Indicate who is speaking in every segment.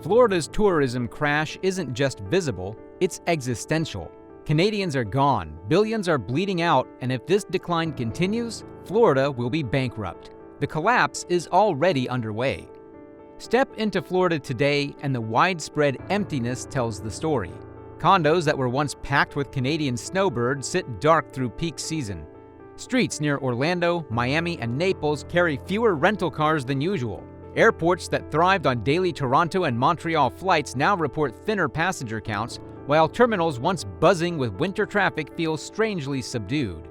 Speaker 1: Florida's tourism crash isn't just visible, it's existential. Canadians are gone, billions are bleeding out, and if this decline continues, Florida will be bankrupt. The collapse is already underway. Step into Florida today, and the widespread emptiness tells the story. Condos that were once packed with Canadian snowbirds sit dark through peak season. Streets near Orlando, Miami, and Naples carry fewer rental cars than usual. Airports that thrived on daily Toronto and Montreal flights now report thinner passenger counts, while terminals once buzzing with winter traffic feel strangely subdued.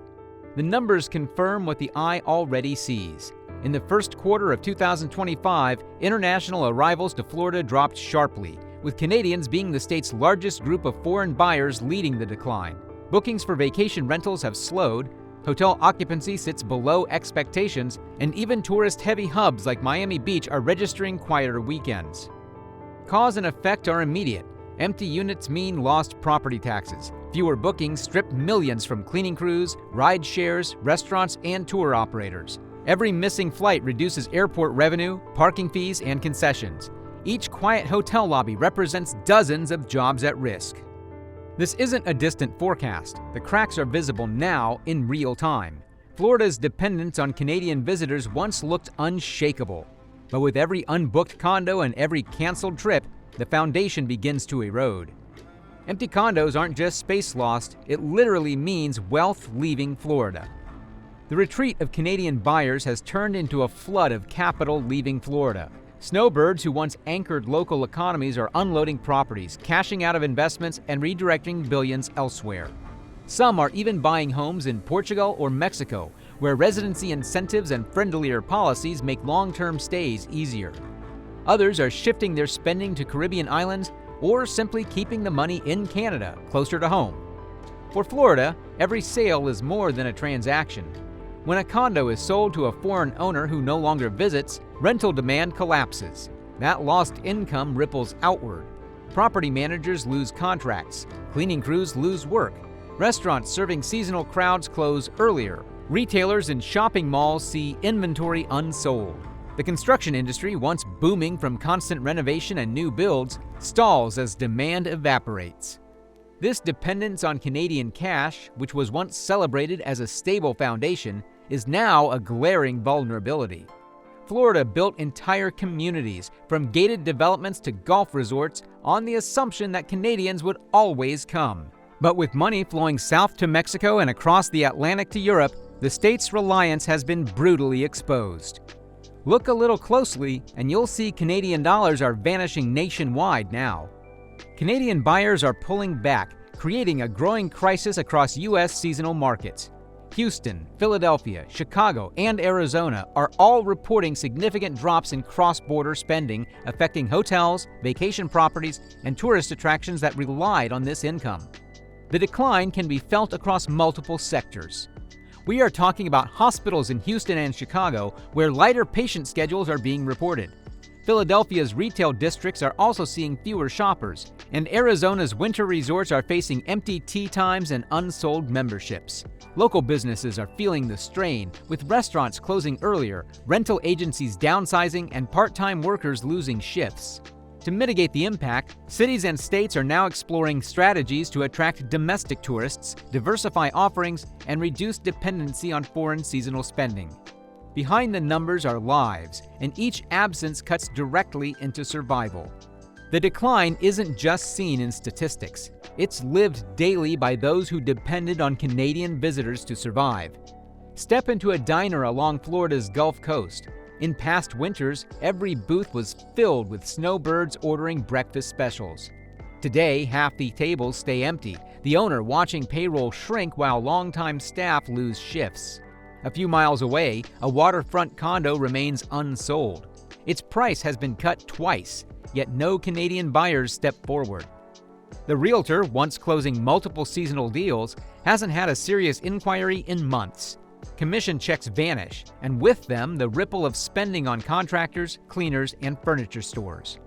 Speaker 1: The numbers confirm what the eye already sees. In the first quarter of 2025, international arrivals to Florida dropped sharply, with Canadians being the state's largest group of foreign buyers leading the decline. Bookings for vacation rentals have slowed, hotel occupancy sits below expectations, and even tourist-heavy hubs like Miami Beach are registering quieter weekends. Cause and effect are immediate. Empty units mean lost property taxes. Fewer bookings strip millions from cleaning crews, ride shares, restaurants, and tour operators. Every missing flight reduces airport revenue, parking fees, and concessions. Each quiet hotel lobby represents dozens of jobs at risk. This isn't a distant forecast. The cracks are visible now in real time. Florida's dependence on Canadian visitors once looked unshakable. But with every unbooked condo and every canceled trip, the foundation begins to erode. Empty condos aren't just space lost, it literally means wealth leaving Florida. The retreat of Canadian buyers has turned into a flood of capital leaving Florida. Snowbirds who once anchored local economies are unloading properties, cashing out of investments, and redirecting billions elsewhere. Some are even buying homes in Portugal or Mexico, where residency incentives and friendlier policies make long-term stays easier. Others are shifting their spending to Caribbean islands or simply keeping the money in Canada, closer to home. For Florida, every sale is more than a transaction. When a condo is sold to a foreign owner who no longer visits, rental demand collapses. That lost income ripples outward. Property managers lose contracts. Cleaning crews lose work. Restaurants serving seasonal crowds close earlier. Retailers and shopping malls see inventory unsold. The construction industry, once booming from constant renovation and new builds, stalls as demand evaporates. This dependence on Canadian cash, which was once celebrated as a stable foundation, is now a glaring vulnerability. Florida built entire communities, from gated developments to golf resorts, on the assumption that Canadians would always come. But with money flowing south to Mexico and across the Atlantic to Europe, the state's reliance has been brutally exposed. Look a little closely, and you'll see Canadian dollars are vanishing nationwide now. Canadian buyers are pulling back, creating a growing crisis across U.S. seasonal markets. Houston, Philadelphia, Chicago, and Arizona are all reporting significant drops in cross-border spending, affecting hotels, vacation properties, and tourist attractions that relied on this income. The decline can be felt across multiple sectors. We are talking about hospitals in Houston and Chicago, where lighter patient schedules are being reported. Philadelphia's retail districts are also seeing fewer shoppers, and Arizona's winter resorts are facing empty tea times and unsold memberships. Local businesses are feeling the strain, with restaurants closing earlier, rental agencies downsizing, and part-time workers losing shifts. To mitigate the impact, cities and states are now exploring strategies to attract domestic tourists, diversify offerings, and reduce dependency on foreign seasonal spending. Behind the numbers are lives, and each absence cuts directly into survival. The decline isn't just seen in statistics. It's lived daily by those who depended on Canadian visitors to survive. Step into a diner along Florida's Gulf Coast. In past winters, every booth was filled with snowbirds ordering breakfast specials. Today, half the tables stay empty, the owner watching payroll shrink while longtime staff lose shifts. A few miles away, a waterfront condo remains unsold. Its price has been cut twice, yet no Canadian buyers step forward. The realtor, once closing multiple seasonal deals, hasn't had a serious inquiry in months. Commission checks vanish, and with them, the ripple of spending on contractors, cleaners, and furniture stores.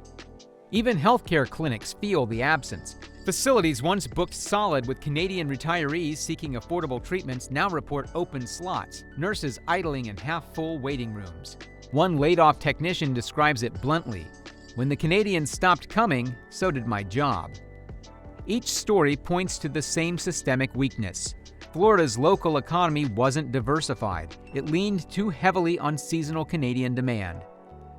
Speaker 1: Even healthcare clinics feel the absence. Facilities once booked solid with Canadian retirees seeking affordable treatments now report open slots, nurses idling in half-full waiting rooms. One laid-off technician describes it bluntly. When the Canadians stopped coming, so did my job. Each story points to the same systemic weakness. Florida's local economy wasn't diversified. It leaned too heavily on seasonal Canadian demand.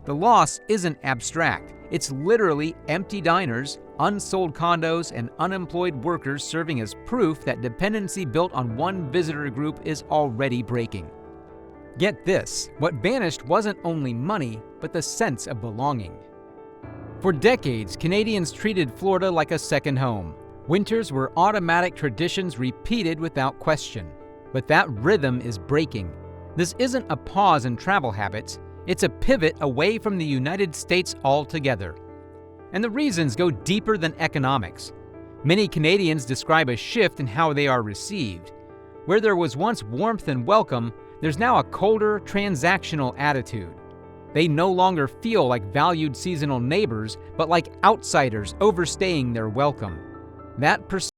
Speaker 1: The loss isn't abstract. It's literally empty diners, unsold condos, and unemployed workers serving as proof that dependency built on one visitor group is already breaking. Get this, what vanished wasn't only money, but the sense of belonging. For decades, Canadians treated Florida like a second home. Winters were automatic traditions repeated without question. But that rhythm is breaking. This isn't a pause in travel habits, it's a pivot away from the United States altogether. And the reasons go deeper than economics. Many Canadians describe a shift in how they are received. Where there was once warmth and welcome, there's now a colder, transactional attitude. They no longer feel like valued seasonal neighbors, but like outsiders overstaying their welcome. That